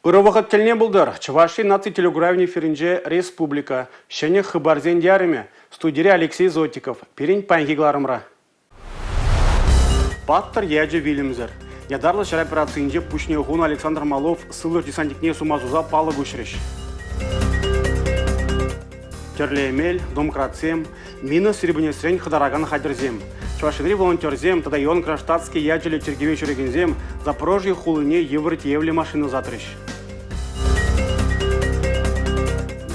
Ыры телне булдыр. Чуваши наци телеграфни феринже республика. Шене хыбарзен дяреме. Студия Алексей Зотиков. Перень панхигларымра. Паттер яджи Вильямзер. Ядарлы шар операциинже пушне гун Александр Малов сылыр десантикне сумазуза палы гушреш. Терлемель, домкрацем, мина сребнесрень хадараган хадерзем. Чувашинри волонтерзем, тогда ион кронштадтский яджили Тергевич Регензем, Запорожье хулыне евротиевли машину затрыш.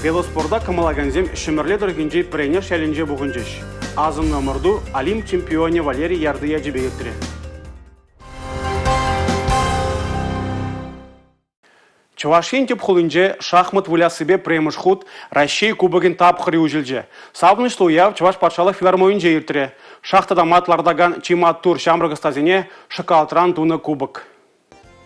Велоспорда камалаганзем шемерледер гинджей пренер шәлінже бұғынжеш. Азым номерду Алим чемпионе Валерий Ярды яджибегеттіре. Чувашин теп хулынже шахмат вуля себе премыш худ Россия кубогин тапхыри ужилже. Сабыныш луяв Чуваш патшалы филармойынже ертіре. Шахтада матлардаган чимат тур шамрыгыстазине шакалтран туны кубок.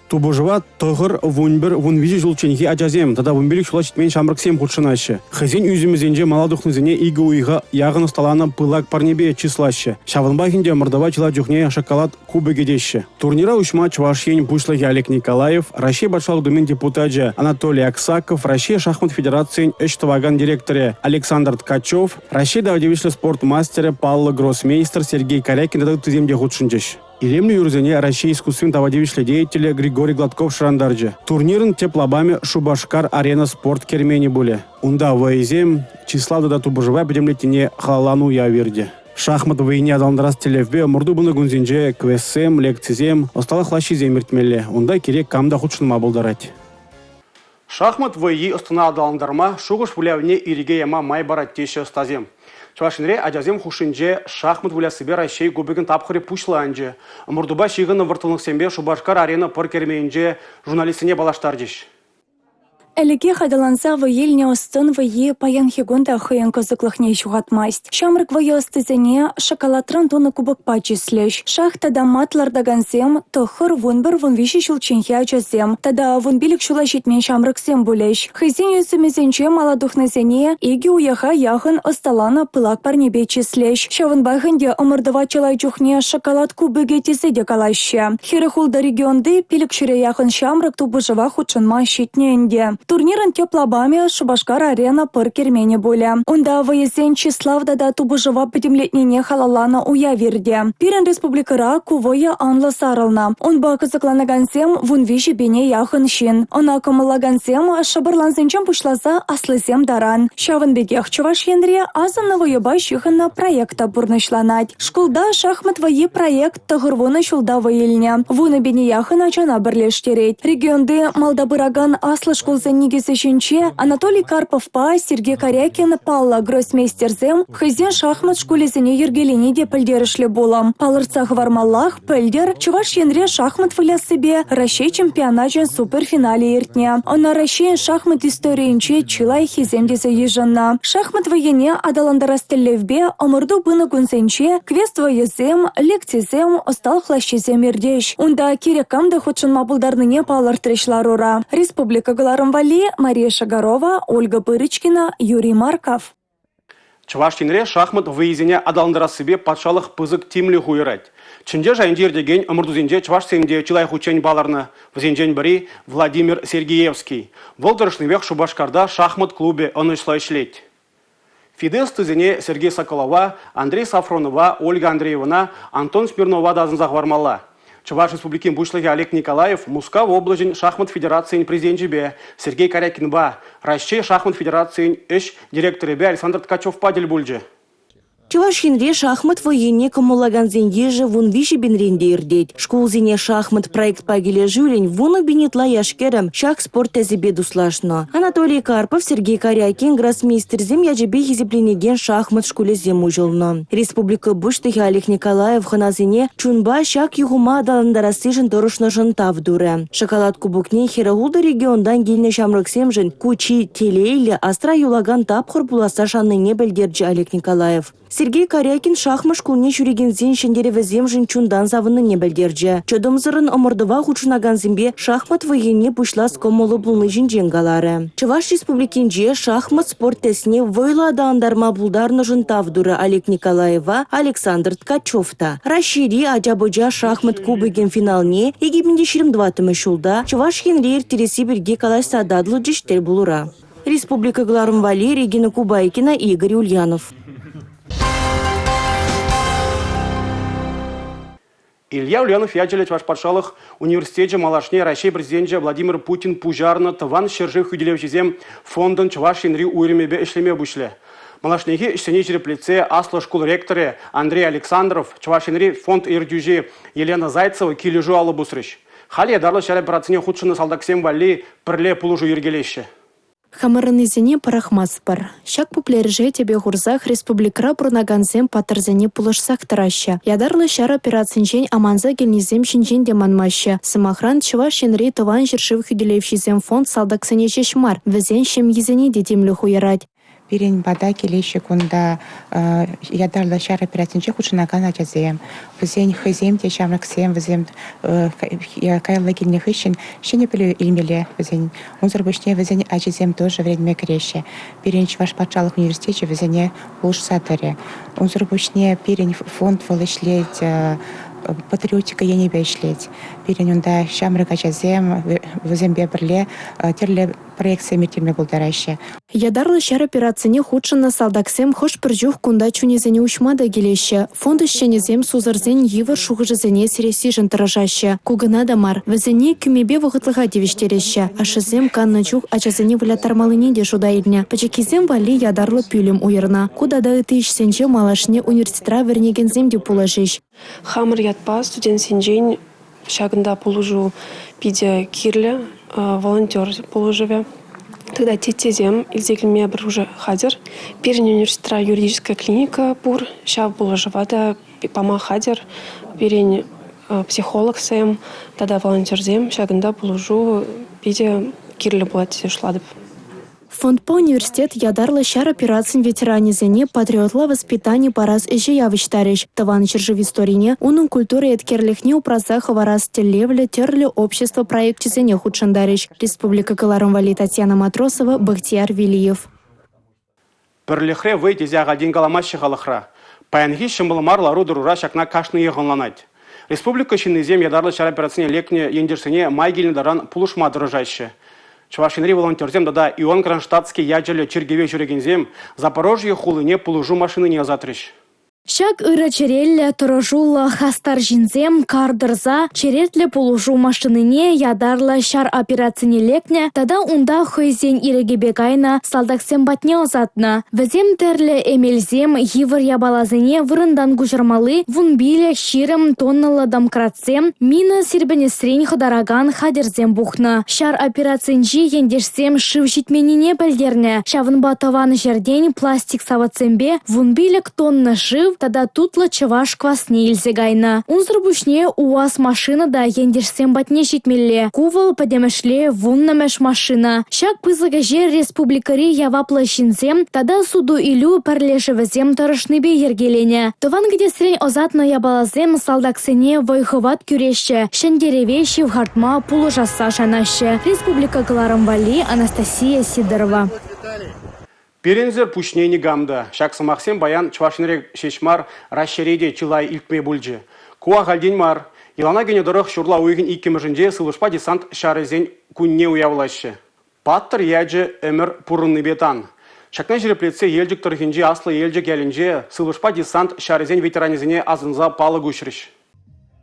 Тубужыва тұғыр вунбір вунвижи жылченге ажазем, тада вунбелік шулачит мен шамрыксем худшынашы. Хызен үзімізенже маладухнызене игі уйға яғын ұсталаны пылак парнебе числашы. Шавынбахинде мырдава чила жүхне шоколад кубегедеші. Турнира ушма Чувашин Пушлых Олег Николаев, Россия Башал Думен депутаджа Анатолий Аксаков, Россия шахмат федерации Эштаваган директоре Александр Ткачев, Россия давдевишлы спортмастеры Павла Гроссмейстер Сергей Корякин тада тыземде худшынжеш. Илемлю юрзене Россия искусствен тавадевишлы деятеля Григорий Гладков шрандарджа. Турнирын теплобами Шубашкар арена спорт кермени буле. Унда вайзем числа да тубужыва бедемлетине халану яверде. Шахмат войне адалндарас телевбе мурду буны гунзинже квессем, лекцизем, осталых лащизем мертмелле. Унда керек камда худшынма болдарать. Шахмат войи остана адалндарма шугыш вулявне ириге яма май барат теші остазем. Чувашинре ажазем хушинже шахмат вуля себе Россия губегін тапхыре пушланже. Мурдуба шигыны выртылных сембе Шубашкар арена пор кермейінже журналистіне балаштардеш. Әліге қадаланса вайел не остын вайе паян хигонда хыян кызыклыхне шуғатмаст. Шамрык вайе остызене шоколадран тоны кубок пачислеш. Шахтада матлардагансем тұхыр вунбір вунвиші шулченхе ачазем. Тада вунбилік шула жетмен шамрыксем булеш. Хызен юсымезенче маладухнызене иги уяха яхын осталана пылак парнебе числеш. Шавынбахынде омырдыва чылай чухне шоколад кубыге тезеде калаще. Херехулда регионды пилік шыре яхын шамрык тубыжыва худшынма щитненде. Турнирын теплобами Шубашкар арена пыр кермене боле. Унда выезен числавда да тубыжыва бітімлетнене халалана уяверде. Пирен республикара кувоя анла сарылна. Унба кызыкланагансем вунвиші бене яхын шин. Она камылагансем шабырлансенчен пушласа аслысем даран. Шавын бегех Чуваш енре азын вайыба шихынна проекта бурнышланать. Шкулда шахмат вайы проект тағырвуны шулда вайылне. Вуны бене яхын ачана бірлештерет. Регионды малдабыраган аслы шкулзен негізішінче Анатолий Карпов-па, Сергей Корякин, Павла Гроссмейстерзем, хызен шахмат шкулезіне ергеліне де пілдерішлі болам. Палырцах вармаллах пілдер, Чуваш енре шахмат віля себе Россия чемпионажын суперфинале ертне. Она Россия шахмат историинче чилай хиземдезе ежанна. Шахмат вайене адаландарастылевбе омырду быны гунсенче квест вайезем, лекцизем, остал хлащезем ердеш. Унда керекамда худшын мабулдарныне палыр трешларора. Республика Галарым Вали, Мария Шагарова, Ольга Пырычкина, Юрий Марков. Чувашинре шахмат выезене адалындара себе патшалық пызык тимлі хуйрать. Чынже жайындер деген ымырдузенде Чувашсенде чилай хучень баларны. Візенжен бірі Владимир Сергеевский. Волдырышнывек Шубашкарда шахмат клубе онышлай шлеть. Фидес тызене Сергей Соколова, Андрей Сафронова, Ольга Андреевна, Антон Смирнова дазынзақ вармалла. Чуваш республикин Пушлых Олег Николаев, Мускав облажен шахмат федерации президентжибе, Сергей Корякин ба, Россия шахмат федерации директоры бе Александр Ткачев падель бульже. Чувашинре шахмат военне камулаганзен еже вун виши бенренде ирдет. Школзине шахмат проект пагиле жюлень вуну бенетла яшкерем шах спорт тезебе дуслашно. Анатолий Карпов, Сергей Корякин, гроссмейстерзем яжебе хизепленеген шахмат школезем ужылно. Республика Буштыхи Олег Николаев ханазине чунба шах югума адаландарасыжын торушно жынтав дуре. Шоколад кубокне херагулда региондан гильне шамрыксемжын кучи телейле астра юлаган тапхыр буласа шанныне белдерджи Олег Николаев. Сергей Корякин шахмат шкулне жүрегензен шендеревізем жынчундан завынны білдерже. Чодымзырын омырдыва хучунаганзембе шахмат войене пушлас комолы бұлны жинжен галары. Чуваш республикинже шахмат спорт тесіне войла адандарма бұлдарны жынтавдуры Олег Николаева, Александр Ткачевта. Рашири Аджабыджа шахмат кубыген финалне 2022 шулда Чуваш Хенриер тересі бірге калашса дадлы жиштер бұлыра. Республика Гларым Вали, Регина Кубайкина, Игорь Ульянов. Илья Ульянов ячеле Чувашпатшалық университете Малашне Россия президенті Владимир Путин пужарны тыван шержи хүделевчізем фондын Чуваш Енри уйремебе ішлеме бүшле. Малашнеге ішсене жереплеце Асло школ ректоры Андрей Александров, Чуваш Енри фонд ирдюжи Елена Зайцева килежу алы бұсырыш. Хали дарлы шәрі операцияне худшыны салдаксем вали пірле пулужу ергелеші. Хамарынызене парахмаспар. Шак пуплерже тебе гурзах республикра пурнаганзем патырзене пулышсак тараща. Ядарлы шар операциянчен аманза гельнизем шинчен деманмаща. Самохран Чуваш Енри тован жершив хүделевшизем фонд салдаксене чешмар. Везен шем езене детемлю хуярать. Пирень бада келеші күнда ядарлы шар операциянче худшынаган ачазем. Везен хызем те шамраксем, везен кайлы келіне хыщен, шене пілі илмеле везен. Унзыр бөшне везен ачазем тоже вредме кереші. Пирень Чувашпатшалық университете везене луж сатаре. Унзыр бөшне пирень фонд валышлеть патриотика я не бешлеть. Перенюнда шамрык ачазем, везембе бірле, терле проекция мертельме булдараще. Ядарлы шар операцияне худшына салдаксем хош піржух кунда чунезене учмада келеші. Фонд ішченезем сузырзен евір шуғыжызене сиреси жынтыражаще. Кугына дамар. Везене күмебе вғытлыға девіштереші. Ашызем канны чух ачазене вылятармалыне де жудайылне. Пачекизем вали ядарлы пюлем уйырна. Кудада ыты ішсенче малашне университетра вернегензем де пулажиш. Хамыр ятпа студент сенжен шагында полужу пиде кирле волонтер полужеве. Тогда тетезем илзекілме бір уже хадер. Перен университетра юридическая клиника пур. Ша полужевада пама хадер. Перен психолог сэм. Тогда волонтерзем шагында полужу пиде кирле была тезешладып. Фонд по университет ядарлы шар операцин ветеранизене патриотла воспитание параз эже явыштарыш. Таван чержив историне, унун культура еткерлихне упразах вараз телевле терле общество проектчизене худшандарыш. Республика Каларым Вали, Татьяна Матросова, Бахтияр Вилиев. Пірліхре вейті зяға денгаламашы қалықра. Паянги шымбылмар лару дұрура шакна кашны еғынланать. Республика шиннезем ядарлы шар операцине лекне ендерсене майгеліне даран пулушма дырыжайшы. Чуваш Енри волонтерзем дада Ион Кронштадтский яджеле Чергеве жүрегензем Запорожье хулыне пулужу машины не азатрыш. Шак ыры черелле тұрыжулы хастар жинзем кардырза черетле полужу машиныне ядарлы шар операцияне лекне, тада унда хойзен ирегебегайна салдаксем батне озатна. Візем терле эмелзем евір ябалазыне вырындан гужармалы вунбиле ширым тонналы дамкратсем мина сирбенесрен ходараган хадерзем бухна. Шар операциянжи ендешсем шив житменине білдерне. Шавынба таван жерден пластик саватсембе вунбилек тонна шив тада тутлы Чуваш квасне илзегайна. Унзыр бушне УАЗ машина да ендешсем батне житмелле. Кувал падемешле вуннамеш машина. Шак пызыга жер республикари яваплы шинзем, тада суду илю парлешевезем тарышныбе ергелене. Тыван где срень озатна ябалазем салдаксене войховат күреше. Шендереве шивхартма пулужаса шанаще. Республика Каларым Вали, Анастасия Сидорова. Перензер пушне не гамда. Шак самахсем баян Чувашинрек шешмар расширеде чилай илкме бульджи. Куа галдень мар. Илана генедорох шурла уйген иккемежинже сылышпа десант шарезен кунне уявлаще. Паттыр яджи эмір пурынны бетан. Шакна жереплетсе елджик тұрхинже аслы елджик ялінже сылышпа десант шарезен ветеранезене азынза палы гушрыш.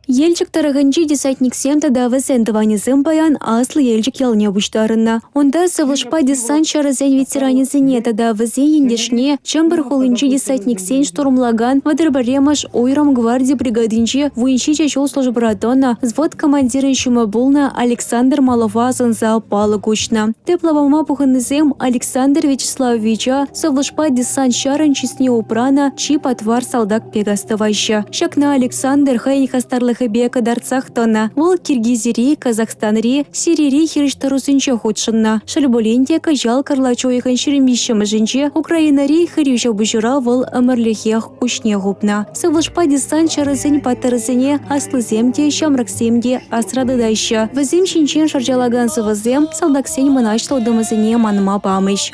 Елчик тарагынчи десантниксем тада весентыванезым баян аслы елчик ялне буштарына. Онда сывышпа десант шаразен ветеранезене тада везен ендешне чамбар холынчи десантниксен штурмлаган вадырбаремаш ойрам гвардии бригадинчи вуинчи чачол службратона взвод командирын шумабулна Александр Малова азынза палы гучна. Тепловама пуханезем Александр Вячеславовича сывышпа десант шаран чисне упрана чи патвар солдат пегастывайща. Шакна Александр хайни хастарлы лайхыбе кадарцах тона. Вол Киргизири, Казахстанри, Сирири хириштарусынче худшынна. Шальболенде кажал карлачойхан шеремищем жинче Украинари хирюша бужура вол амарлихех кучне губна. Сывлышпа дисан чарызын паттарызыне аслыземде шамраксемде асрадыдайшы. Візем шинчен шаржалаган сывызем салдаксен мыначлы дымызыне маныма памыш.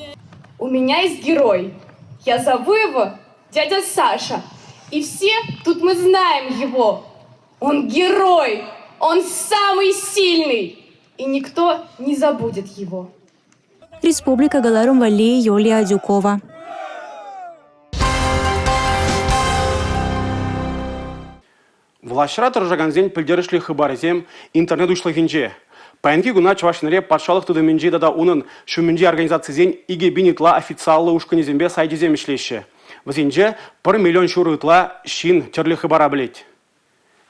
У меня есть герой. Я зову его дядя Саша. И все тут мы знаем его. Он герой. Он самый сильный. И никто не забудет его. Республика Галарум Вали Юлия Дюкова. Влашра тұржаганзен пілдерішлі хыбарызем интернет ұшлығынже. Паянки гуна чавашынре патшалық тұдымынже дада унын шумынже организацизен иге бинитла официалы ұшқынезембе сайдезем ішлеші. Візенже 1 миллион шурытла шин терлі хыбара білет.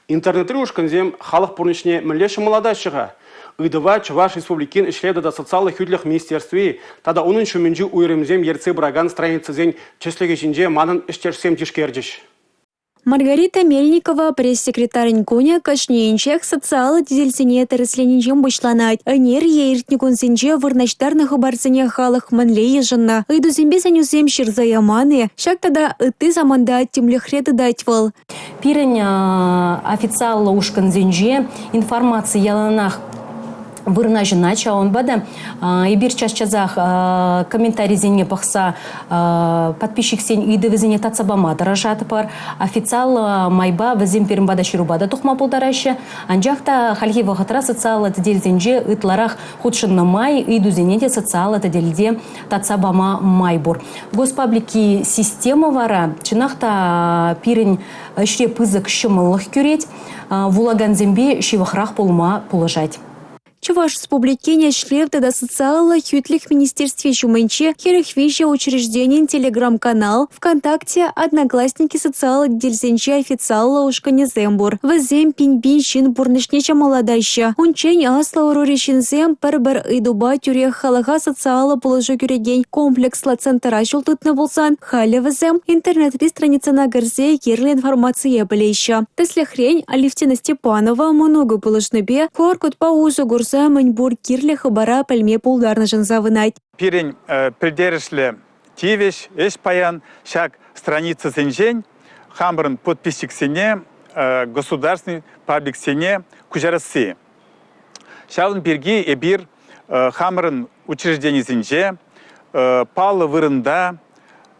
Интернетри ұшқынзем халық пұрнышне мүлеші молодашыға. Ыдыва Чуваш республикин ішледі да социаллы хүдліх министерстве, тада унын шумынже уйрымзем ерцы браган страницызен чеслігешінже манын іштерсем тишкердіш. Маргарита Мельникова, пресс-секретарь Куня, кашнеенчех социалы дизельсене тәрісленінжен бұшланайд. Әнер ертникунсенже вырнаштарны хабарсене халық манле ежынна. Ыйдузембе санюзем шырзаяманы, шактада ыты заманда темлехреды дайтвал. Пирен официалы ушканзенже информация яланах вырна жинача он бада и бир час-чазах комментарий зене пахса подписчик сень иды везене тацабама даражаты пар официал майба везем перем бада ширубада тухма полдараща анжахта хальхи вахатра социал это дельзенже ытларах худшинна май иду зенете социал это дельде тацабама майбур госпаблики система вара чинахта пирень шре пызык шымылых кюреть вулаган зембе шивахрах полма положать. Чуваш республикине шлевда до социала хютлих министерстве Чумэнче, херехвища учреждений, телеграм-канал, ВКонтакте, Одноклассники социала дельзенче официала ушканезембур. Вазем пиньбин чин бурнышнеча молодаща. Унчень асла урорищензем пербер идуба тюре халага социала положу кюрегень комплексла центра шултытны болсан. Хали вазем интернет-ри страница на горзе керлі информация білейша. Тесля хрень Алевтина Степанова много положныбе коркут по узу гурса Маньбур кирле хабара пальме пулдарна жанзавынайт. Пирень придержли тивиш, эш паян, шаг страница зенжень, хамбрын подписчик сене, государственный паблик сене, кужарасы. Шалын берги эбир хамбрын учреждений зенже, палы вырында,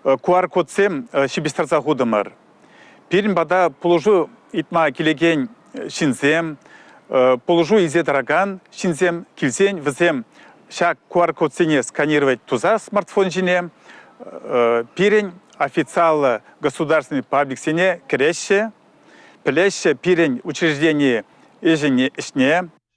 QR-код сем шибистарца худамар. Пирень бада положу итма келеген шинзем, положу изе дороган, шинзем, кильзень, везем, шаг QR-код сене сканировать туза смартфон жене, пирень официально государственный паблик сене крещи, плеще пирень учреждение ежене.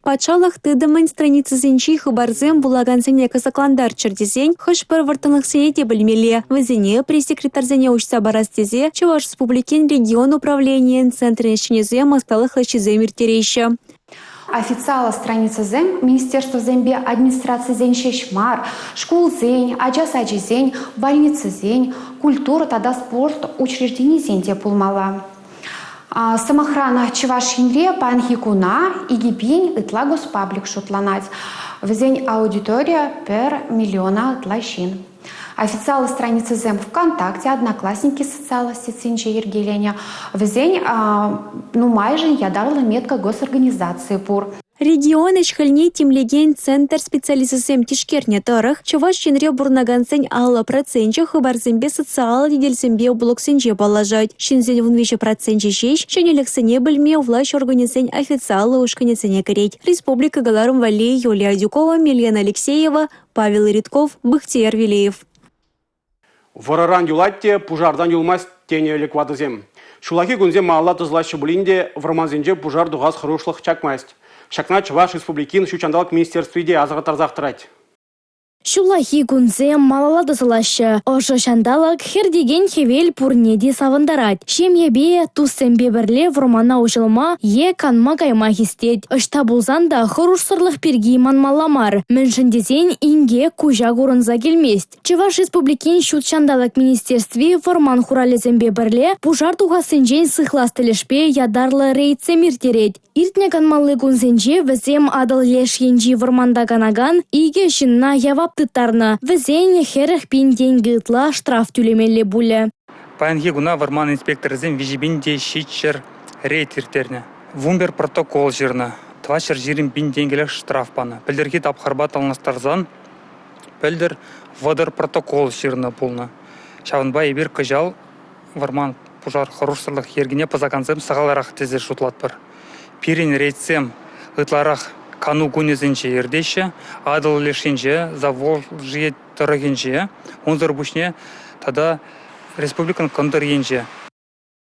Пачалах тыдымын страницы зенчи хабарзем булаган сене казакландар чердезень, хыш парвартанах сене тебельмеле. Везене пресс-секретарь зене учса барастезе, Чуваш республикин регион управления центре чинезем осталых лачезем иртереща. Официала страница зем, Министерство зембе, администрация зень шешмар, школ зень, аджасаджи зень, больница зень, культура, тада спорт, учреждений зень те пулмала. Самохрана Чувашинре, Панхикуна, Игипень, Итла госпаблик шутланать. Везень аудитория пер миллиона тлащин. Официалы страницы зем ВКонтакте, Одноклассники социала Стецинче Ергеленя. Везень, майже ядарла метка госорганизации пур. Регион ишхальне тимлеген центр специализациям тишкерне тарах, Чуваш чинре бурнагансень алла процентче хабарзембе социал дидельсембе блоксенче положать. Шинзень вунвище процентче шеш, шенелексене бельме власть организень официалы ушканецене кореть. Республика Галарум Вали Юлия Дюкова, Милена Алексеева, Павел Ритков, Бахтияр Вилеев. Вараран юлатте, пужардан юлмас тене леквадызем. Шулаки гунзем маалла тызлашы булинде, варманзенже пужар дугаз хырушлых чакмасть. Шакна Чуваш республикин шучандалык министерстведе азыға тарзақтырать. Шулахи гунзем малалады сылашы. Ошы шандалык хердеген хевел пурнеди савындарать. Шемьебе туссембе бірле вұрмана ұжылма е канма кайма хистет. Ышта булзанда хорушсырлық перги манмаламар. Міншіндезен инге кужа гурынза келмест. Чуваш республикин шут шандалык министерстве вұрман хуралезембе бірле пужар тухасынжен сыхластылешпе ядарлы рейдсе миртерет. Иртне канмалы гунзенже візем адыл леш енжи вұрманда канаган иге шынна явап тыттарна. Візен херіх пин деньги ытла штраф түлемелі бұлі. Паянхи гуна варман инспекторызен вижибинде шитчер рейтертерне. Вумбер протокол жирна. Твашер жирин бин денгелек штраф пана. Пілдерге тапқарбат алынастарзан, пілдер вадыр протокол жирна пулна. Шавынбай ебір кыжал варман пужар хорушсырлық ергіне пазаканзем сағаларақ тезе шутлатпыр. Пирин рейтсем ытларақ кану гунезенче ердеше, адыл лешенче, заволжие тұрығенче, онзыр бүшне тада республикан кондыр енче.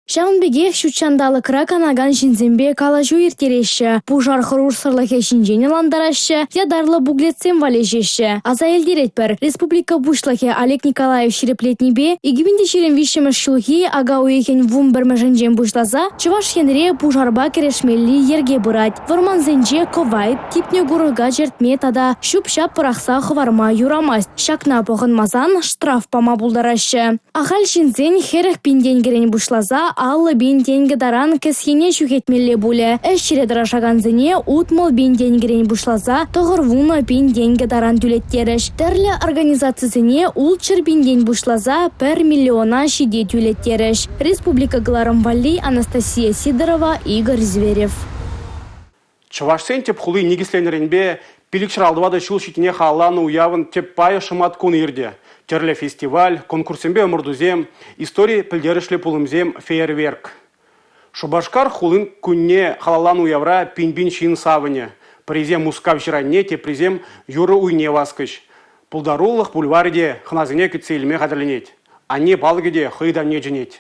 Шавынбеге шучандалы краканаган жинзембе калажу иртереші, пужар хорурсырлыхе шинжені ландарашшы, ядарлы буглетсем валежеші. Аза елдеретпір, республика бушлыхе Олег Николаев шереплетнебе, игібінде шерен вишемі шулхи ага уехен вумбірмі жинжен бушлаза, чываш хенре пужарба керешмелі ерге бұрать. Варман зенже ковайт, типне гурыга жертме тада шуп-шап пырақса хварма юрамаст. Шакна поғынмазан штраф пама булдарашшы. Ахал шинзен херіх пинден керен бушлаза, аллы бин деньги даран кесхине шухетмелле буле. Эшчере дарашаганзыне утмал бин денгерен бушлаза, тоғыр вуна бин деньги даран түлеттеріш. Тәрлі организациясыне улчыр бин ден бушлаза 1 миллиона шиде түлеттеріш. Республика Гларам Валли, Анастасия Сидорова, Игорь Зверев. Чувашсен теп хулы негисленеренбе пиликшір алдывады шул шитіне халланы уявын теп пайы шымат күн ерде. Терле фестиваль, конкурсембе омырдузем, истории пілдерішлі пулымзем фейерверк. Шубашкар хулын күнне халалан уявра пинбин шин савыне. Призем мускав жиранне те призем юры уйне васкыш. Пулдарулық бульварде хназыне кітсейліме қадырленет. Ане балгеде хыйдан не жинет.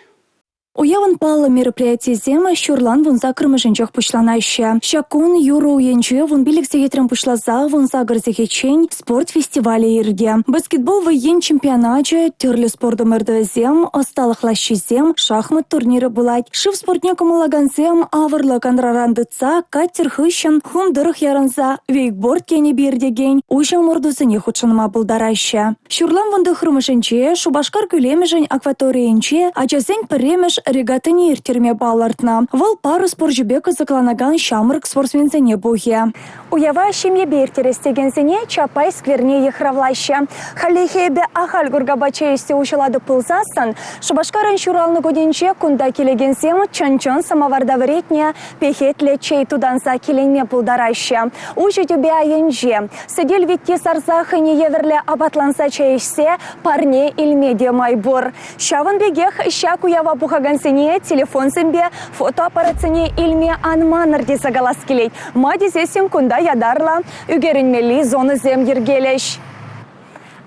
Уявын палы мероприятие зема шурлан вунза кырмышынчах пушланайшы. Шакун юру уенче вун биліксе етрін пушлаза вунза гырзехечень спорт фестивалі ерде. Баскетбол вайен чемпионачы, түрлі спорты мырдывезем, осталықлашызем, шахмат турниры булать. Шыв спортне кумалаганзем авырлы кандрарандыца, каттер хыщын, хум дырых яранза, вейкборд кені бердеген, ушын мұрдузыне худшынма булдарайшы. Шурлан вунды кырмышынче, Шубашкар күлемежен акваториенче, ачасен піремеш регатыне иртерме балартна. Вал пару споржубека закланаган шамрык спортсмензене бухе. Уява шемьебе иртерестегензене чапай скверне ехравлаще. Халихебе ахаль гургабачейсте ушылады пылзасын, Шубашкарын шуралны годенче кунда келегензем чон-чон самоварда вретне пехетле чей туданса келенме пылдарайще. Ужы дюбе айынже. Сыдель витте сарзахыне еверле абатланса чейшсе парне илмеде майбур. Шавын бегех щак уява бухагансене телефон сымбе фотоаппаратсыне илме анманырде загалас келет. Мадизесен кунда ядарла үгерінмели зоны зем ергелеш.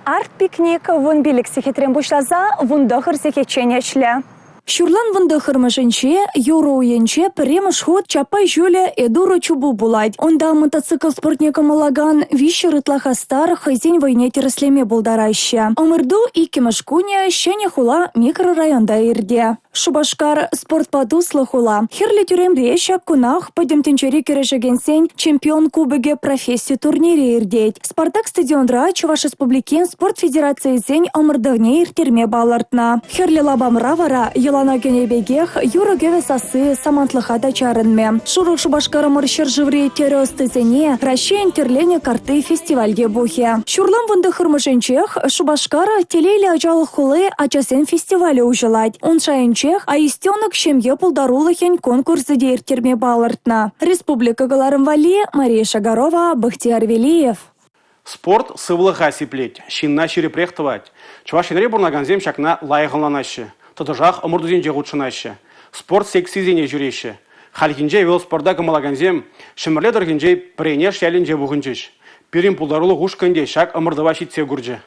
Арт-пикник вун биліксе хитрен бушлаза вундахыр секеченешлі. Шурлан вынды хырмышынче, юру уенче піремыш ход чапай жөле эдуру чубу булать. Онда мотоцикл спортнека малаган вишер ытлахастар хайзен войне тереслеме булдарайще. Омырду и кемашкуне щене хула микрорайонда ирде. Шубашкар спортпадуслы хула. Херлі тюремре шак кунах падемтенчери керешегенсен чемпион кубыге профессию турнире ирдеть. Спартак стадионра Чуваш республикен спорт федерации зень омырдыгне иртерме балартна. Херлі лабамра вара Елана Генебегех юры гевесасы самантлыха да чарынме. Шурық Шубашкар мыршыр живре терёстызене прощен терлене карты фестивальге бухе. Шурлам вынды хырмышынчех Шубашкар телейлі ажалы хулы ачасен фестивалі ужылать. Он шайынчех аистенок шемье пулдарулыхен конкурсы дейіртерме балартна. Республика Галарым Вали, Мария Шагарова, Бахтияр Велиев. Спорт сывлыға сиплет, шинна шерепрехтывать. Чувашинре бурнаганзем шакна лайғыланашы. Тотожақ омырдузен жегутшынашы. Спорт сексизене жүреші. Халхинже велоспорда кымалаганзем, шымырледіргенже пренеш ялінже бұғынжыш. Пирин пулдарулы ғушканде шак омырдыва шитсе гурджы.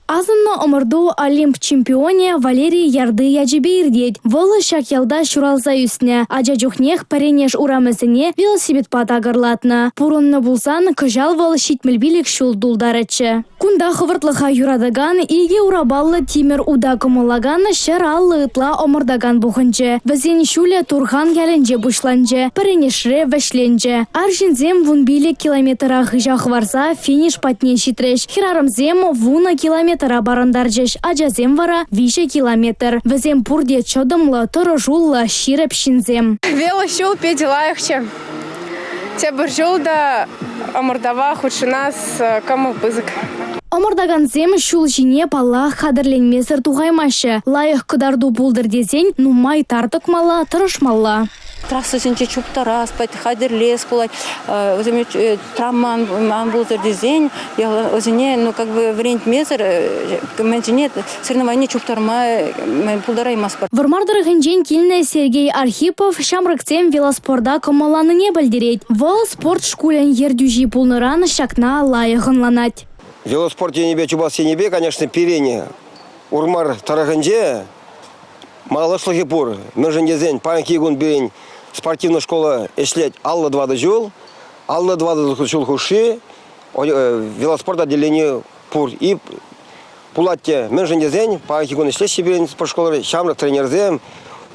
Азынна омырду олимп чемпионе Валерий Ярды яжебе ирдет. Волы шак ялда шуралза үсне. Ажа жухнех паренеш урамызыне велосипед патагырлатны. Пурунны булсан кыжал волы шитмелбилик шул дулдарычы. Кунда хывыртлыха юрадаган иге урабаллы тимер уда кымылаган шыр аллы ытла омырдаган бухынчы. Візен шуле турхан яленже бушланчы. Паренешре вешленче. Аржинзем вун билик километра хыжах варса финиш патне шитреш. Хирарымзем вуна километра барандаржеш. Ажазем вара 5 километр. Візем пурде чодымлы, тұрыжуллы, ширеп шинзем. Велошул педелайықчы. Те бір жолда омырдава худшынас камыл пызык. Омырдаганзем шул жине палла қадырленмезір туғаймашы. Лайық кыдарду булдыр дезен, нумай тартықмала, тұрышмалла. Трасса сенче чуптара, спать хадерлес кулать, травман булдыр дезен, өзіне, ну как бы вариант мезір, менжіне соревнование чуптарма пулдараймас бар. Вармардыр генжен килне Сергей Архипов шамрыксем велоспорда комаланы не білдерет. Вол спорт шкулен ердюжи пулныран шакна лайығынланать. Велоспорт енебе, чубас енебе, конечно, перене. Урмар тараганже, малышлығы пур. Межендезен, панки гун берень, спортивная школа эшлет алла 2 жол, алла 2 жол хуши, велоспорт отделение пур. И пулатте межендезен, панки гун эшлет себе спортшколы, шамрак тренерзем,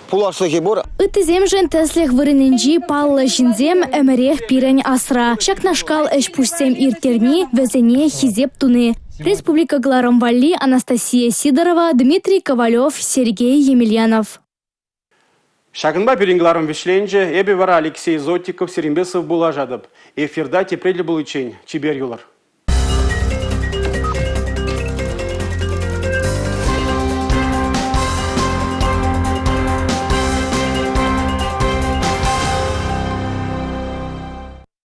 пулашлығы бур. Ытызем жен теслех вырыненжи паллы жинзем әмірех пирен асра. Шакнашкал эш пуштсем иртерни, везене хизеп туны. Республика Гларамвали, Анастасия Сидорова, Дмитрий Ковалев, Сергей Емельянов. Шагынба перенгларым вишленже, эбе вара Алексей Зотиков, Серембесов булажадып. Эфирда тепредлі бұл үчен, Чибер юлар.